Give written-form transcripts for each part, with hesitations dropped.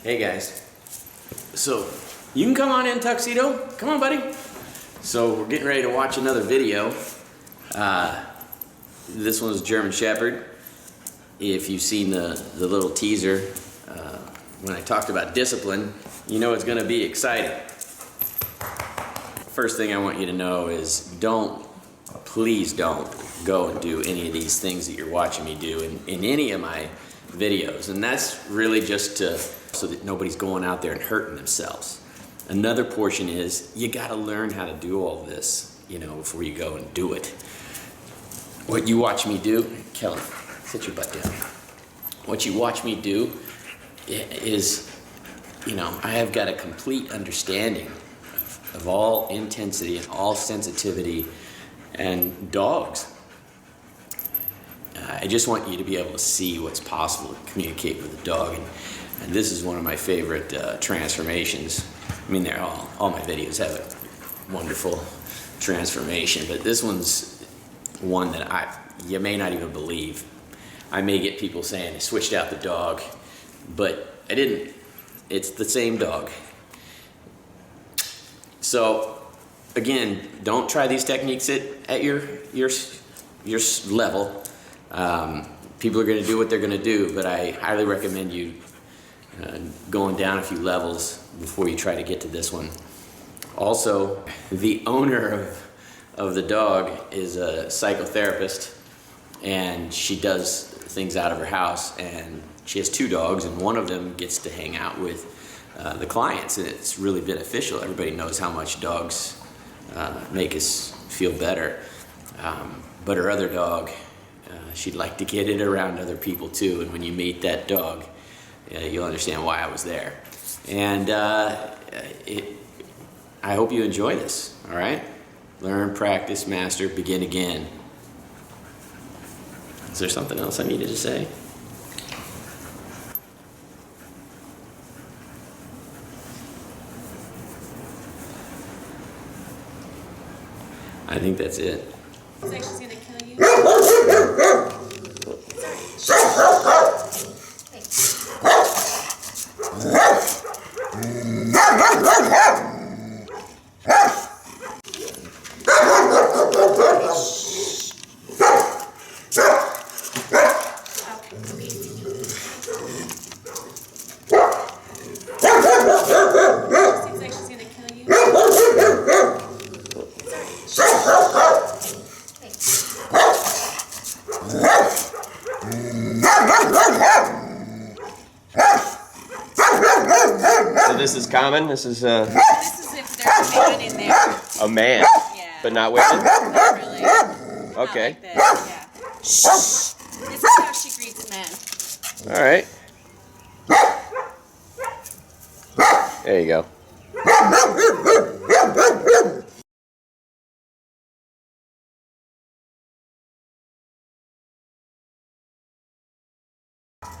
Hey guys, so you can come on in, Tuxedo. Come on, buddy. So we're getting ready to watch another video. This one's German Shepard. If you've seen the little teaser when I talked about discipline, you know it's going to be exciting. First thing I want you to know is please don't go and do any of these things that you're watching me do in any of my videos. And that's really just so that nobody's going out there and hurting themselves. Another portion is you got to learn how to do all this, before you go and do it. What you watch me do, Kelly, sit your butt down. What you watch me do is, I have got a complete understanding of all intensity and all sensitivity and dogs. I just want you to be able to see what's possible to communicate with a dog, and this is one of my favorite transformations. I mean, all my videos have a wonderful transformation, but this one's one that you may not even believe. I may get people saying I switched out the dog, but I didn't. It's the same dog. So again, don't try these techniques at your level. People are going to do what they're going to do, but I highly recommend you going down a few levels before you try to get to this one. Also, the owner of the dog is a psychotherapist, and she does things out of her house, and she has 2 dogs, and one of them gets to hang out with the clients, and it's really beneficial. Everybody knows how much dogs make us feel better, but her other dog, she'd like to get it around other people too, and when you meet that dog, you'll understand why I was there. And I hope you enjoy this, all right? Learn, practice, master, begin again. Is there something else I needed to say? I think that's it. It's like she's gonna kill you. Seems like she's gonna kill you. So this is common? This is This is if there's a man in there. a man, Yeah. but not women? Not really. Not Okay. like this. Yeah. This is how she greets men. All right. There you go.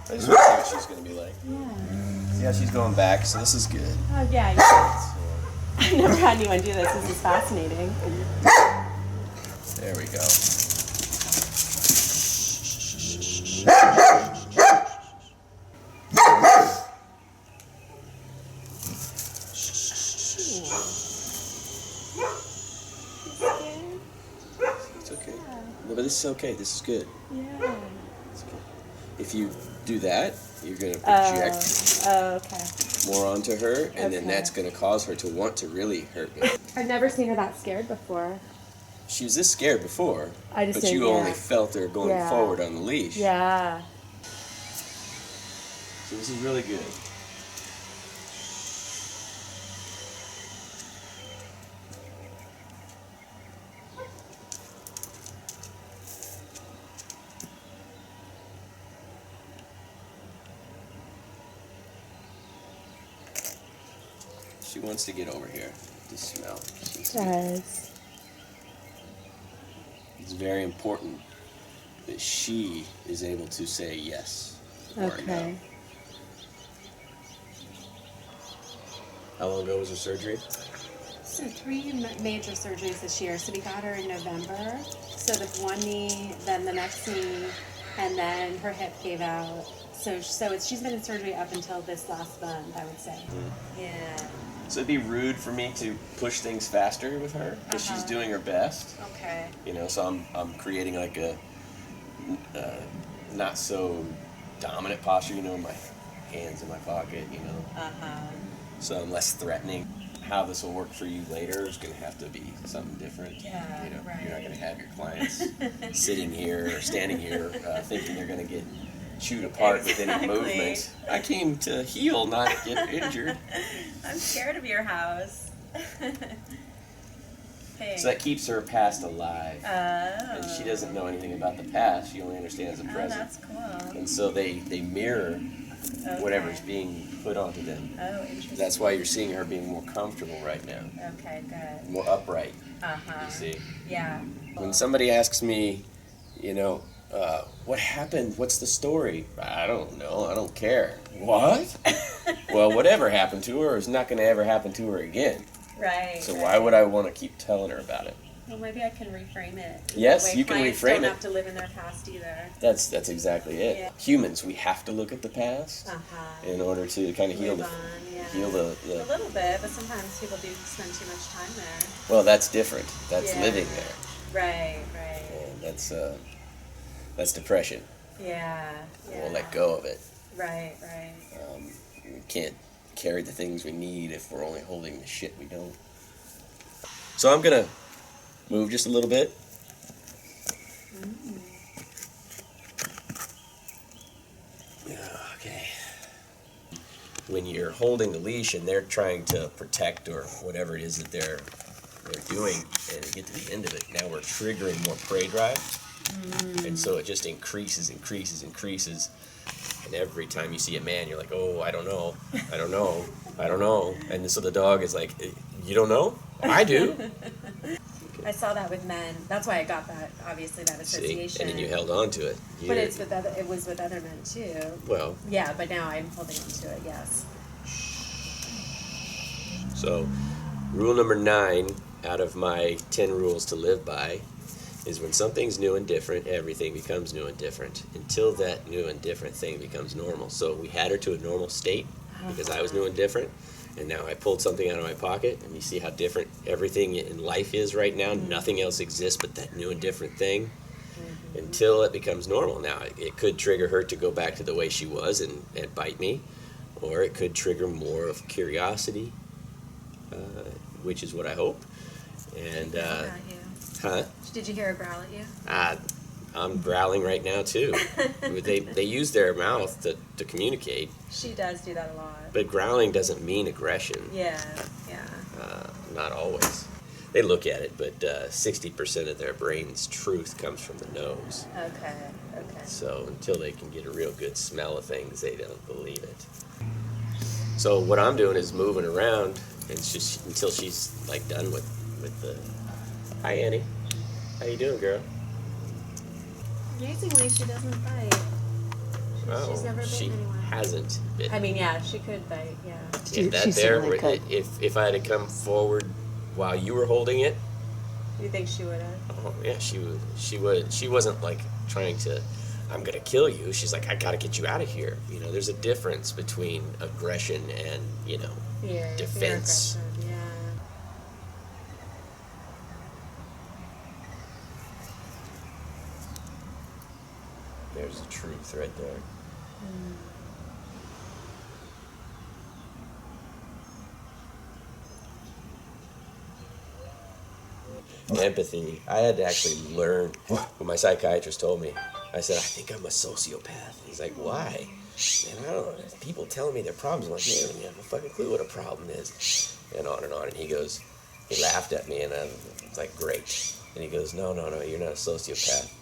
I just want to see what she's going to be like. Yeah. See how she's going back, so this is good. Oh yeah. I've never had anyone do this. This is fascinating. There we go. It's okay. No, but this is okay. This is good. Yeah. It's good. If you do that, you're going to project Oh, okay. more onto her, and then Okay. that's going to cause her to want to really hurt me. I've never seen her that scared before. She was this scared before, I just but didn't, you yeah. only felt her going Yeah. forward on the leash. Yeah. So this is really good. She wants to get over here to smell. It does. It's very important that she is able to say yes or Okay. no. How long ago was her surgery? So 3 major surgeries this year. So we got her in November. So the one knee, then the next knee, and then her hip gave out. She's been in surgery up until this last month, I would say. Yeah. So it'd be rude for me to push things faster with her because she's doing her best. Okay. You know, so I'm creating like a not so dominant posture. You know, my hands in my pocket. You know. So I'm less threatening. How this will work for you later is going to have to be something different. Yeah, you know, right. You're not going to have your clients sitting here or standing here thinking they're going to get chewed apart with any Exactly. movement. I came to heal, not get injured. I'm scared of your house. Hey. So that keeps her past alive. Oh. And she doesn't know anything about the past. She only understands the Oh, present. that's cool. And so they mirror Okay. whatever's being put onto them. Oh, interesting. That's why you're seeing her being more comfortable right now. Okay, good. More upright, you see. Yeah. When somebody asks me, you know, what happened? What's the story? I don't know. I don't care. What? Well, whatever happened to her is not going to ever happen to her again. Right. So why would I want to keep telling her about it? Well, maybe I can reframe it. Yes, That way you can clients reframe don't it. have to live in their past either. That's exactly it. Yeah. Humans, we have to look at the past in order to kind of heal Move the on, yeah. heal the A little bit, but sometimes people do spend too much time there. well, that's different. That's Yeah. living there, Right, right. and that's depression. Yeah. We'll let go of it. Right, right. We can't carry the things we need if we're only holding the shit we don't. So I'm gonna move just a little bit. Okay. When you're holding the leash and they're trying to protect or whatever it is that they're doing, and you get to the end of it, now we're triggering more prey drive, and so it just increases. And every time you see a man, you're like, oh, I don't know, and so the dog is like, you don't know? I do. I saw that with men. That's why I got that, obviously, that See, association. and then you held on to it. But it was with other men too. Well, Yeah, but now I'm holding on to it, yes. so rule number 9 out of my 10 rules to live by is when something's new and different, everything becomes new and different until that new and different thing becomes normal. So we had her to a normal state because I was new and different, and now I pulled something out of my pocket, and you see how different everything in life is right now. Nothing else exists but that new and different thing until it becomes normal. Now, it could trigger her to go back to the way she was and bite me, or it could trigger more of curiosity, which is what I hope. And huh? Did you hear her growl at you? I'm growling right now too. They use their mouth to communicate, She does do that a lot. but growling doesn't mean aggression. Yeah. Not always. They look at it, but 60% of their brain's truth comes from the nose. Okay. So until they can get a real good smell of things, they don't believe it. So what I'm doing is moving around, and it's just until she's like done with the. Hi Annie, how you doing, girl? Amazingly, she doesn't bite. She's never bitten she anyone. hasn't bitten. I mean, yeah, she could bite, yeah. Yeah, that She there, certainly could. if I had to come forward while you were holding it, You think she would have? oh yeah, she would. She wasn't like trying to, I'm gonna kill you. She's like, I gotta get you out of here. You know, there's a difference between aggression and defense. Fear, yeah. There's the truth right there. Empathy. I had to actually learn what my psychiatrist told me. I said, I think I'm a sociopath. He's like, why? Man, I don't. People telling me their problems. I'm like, man, you have a fucking clue what a problem is. And on and on. And he goes, he laughed at me, and I was like, great. And he goes, no, you're not a sociopath.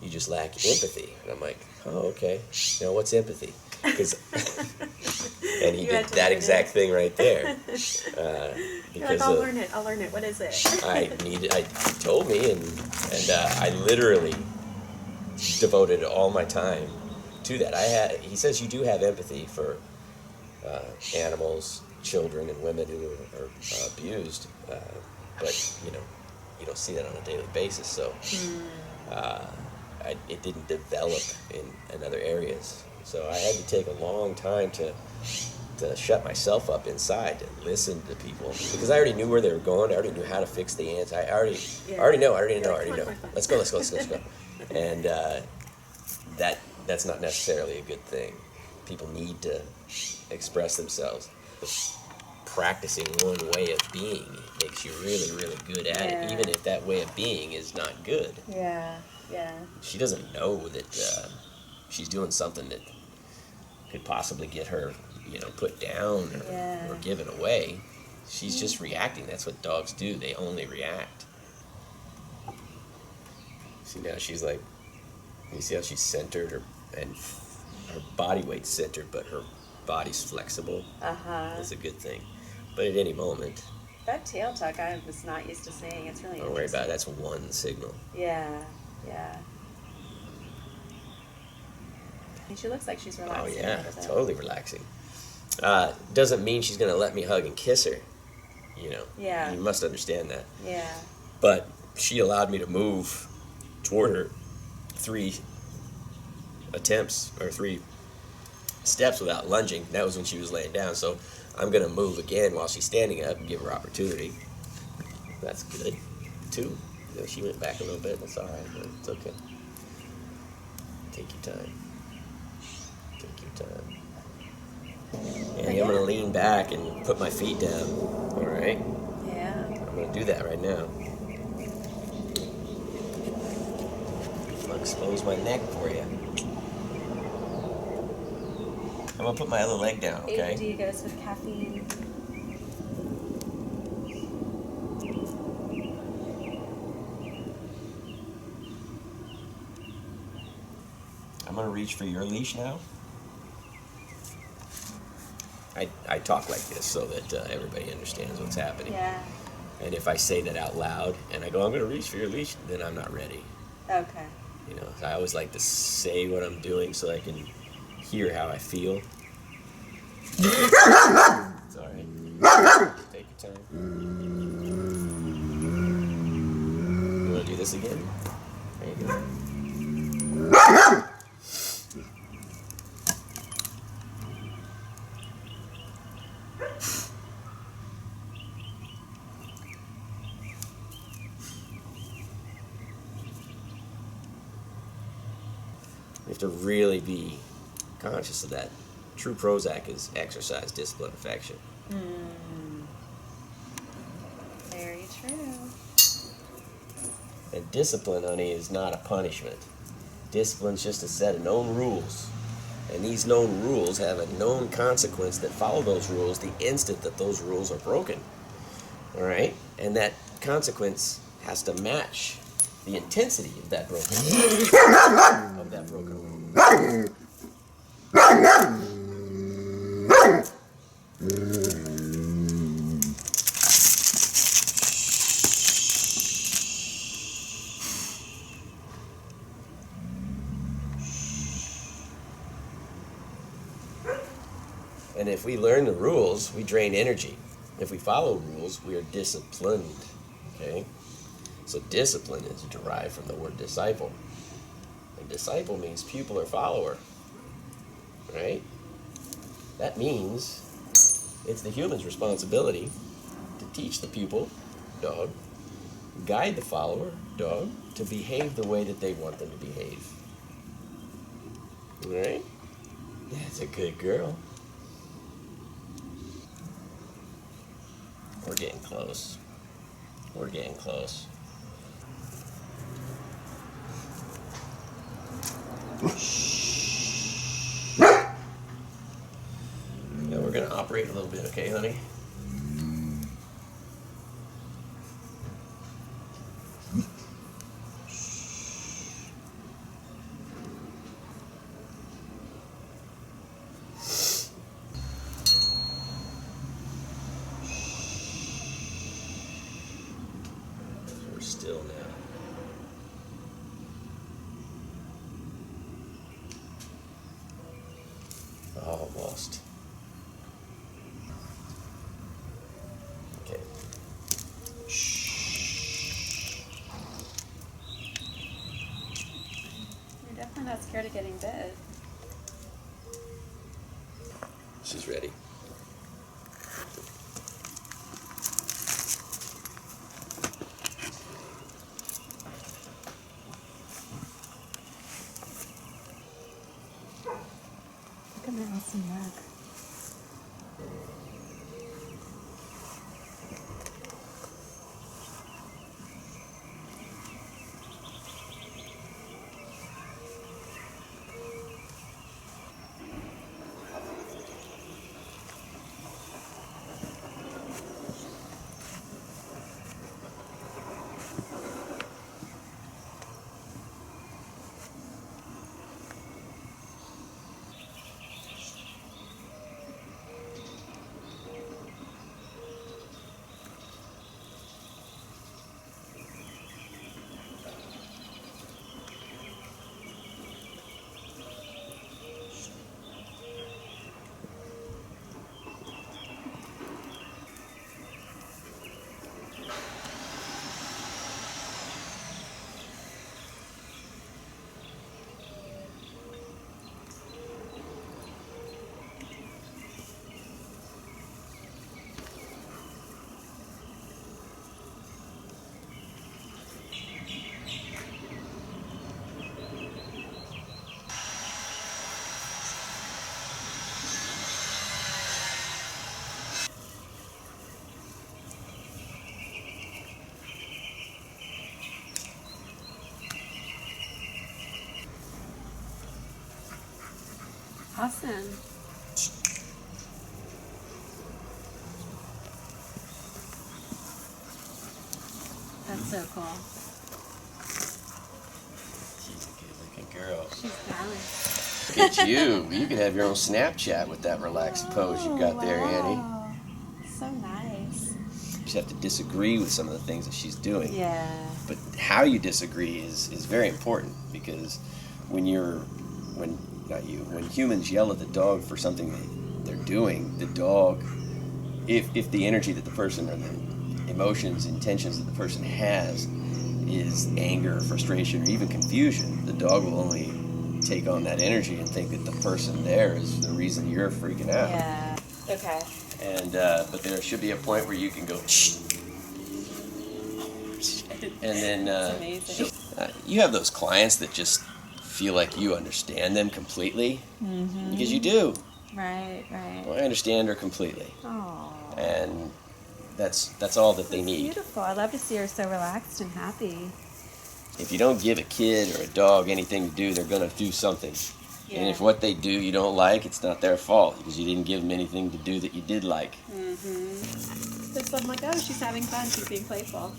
You just lack empathy. And I'm like, oh, okay. Now, what's empathy? Because, and he You had did to that learn exact it. thing right there. You're like, I'll learn it. What is it? He told me, and I literally devoted all my time to that. He says you do have empathy for animals, children, and women who are abused, but you don't see that on a daily basis. So it didn't develop in other areas. So I had to take a long time to shut myself up inside and listen to people, because I already knew where they were going. I already knew how to fix the ants. I already know. Let's go. And that's not necessarily a good thing. People need to express themselves. But practicing one way of being makes you really, really good at it, even if that way of being is not good. Yeah. She doesn't know that she's doing something that could possibly get her, put down or given away. She's just reacting. That's what dogs do. They only react. See, now she's like, you see how she's centered, and her body weight's centered, but her body's flexible. That's a good thing. But at any moment, That tail tuck I was not used to seeing. It's really don't worry about it. That's one signal. Yeah. And she looks like she's Oh relaxing. yeah, totally relaxing. Doesn't mean she's gonna let me hug and kiss her. Yeah. You must understand that. Yeah. But she allowed me to move toward her 3 attempts or 3 steps without lunging. That was when she was laying down. So I'm gonna move again while she's standing up and give her opportunity. That's good. 2. She went back a little bit. That's all right. But it's okay. Take your time. And I'm gonna lean back and put my feet down. All right. Yeah. I'm gonna do that right now. I'll expose my neck for you. I'm gonna put my other leg down, okay? ADD goes with caffeine. I'm gonna reach for your leash now. I talk like this so that everybody understands what's happening. Yeah. And if I say that out loud and I go, I'm gonna reach for your leash, then I'm not ready. Okay. So I always like to say what I'm doing so I can hear how I feel. It's all right. Take your time. You want to do this again? There you go. You have to really be conscious of that. True Prozac is exercise, discipline, affection. Very true. And discipline, honey, is not a punishment. Discipline's just a set of known rules. And these known rules have a known consequence that follow those rules the instant that those rules are broken. All right? And that consequence has to match the intensity of that broken rule. And if we learn the rules, we drain energy. If we follow rules, we are disciplined. Okay? So discipline is derived from the word disciple. And disciple means pupil or follower. Right? That means it's the human's responsibility to teach the pupil, dog, guide the follower, dog, to behave the way that they want them to behave. All right? That's a good girl. We're getting close. We're getting close. Now we're going to operate a little bit, okay, honey? We're still now. Almost. Okay. You're definitely not scared of getting bit. She's ready. Look at my awesome leg. Awesome. That's so cool. She's a good-looking girl. She's balanced. Look at you. You could have your own Snapchat with that relaxed pose you've got there, Annie. Wow. So nice. You just have to disagree with some of the things that she's doing. Yeah. But how you disagree is very important, because when humans yell at the dog for something they're doing, the dog, if the energy that the person, or the emotions, intentions that the person has is anger, frustration, or even confusion, the dog will only take on that energy and think that the person there is the reason you're freaking out. Yeah. Okay. And but there should be a point where you can go, shh. And then That's amazing. you have those clients that just feel like you understand them completely, Mm-hmm. because you do. Right, right. Well, I understand her completely, Oh. and that's all that they need. Beautiful. I love to see her so relaxed and happy. If you don't give a kid or a dog anything to do, they're gonna do something. And if what they do you don't like, it's not their fault, because you didn't give them anything to do that you did like. Mm-hmm. So I'm like, oh, she's having fun. She's being playful.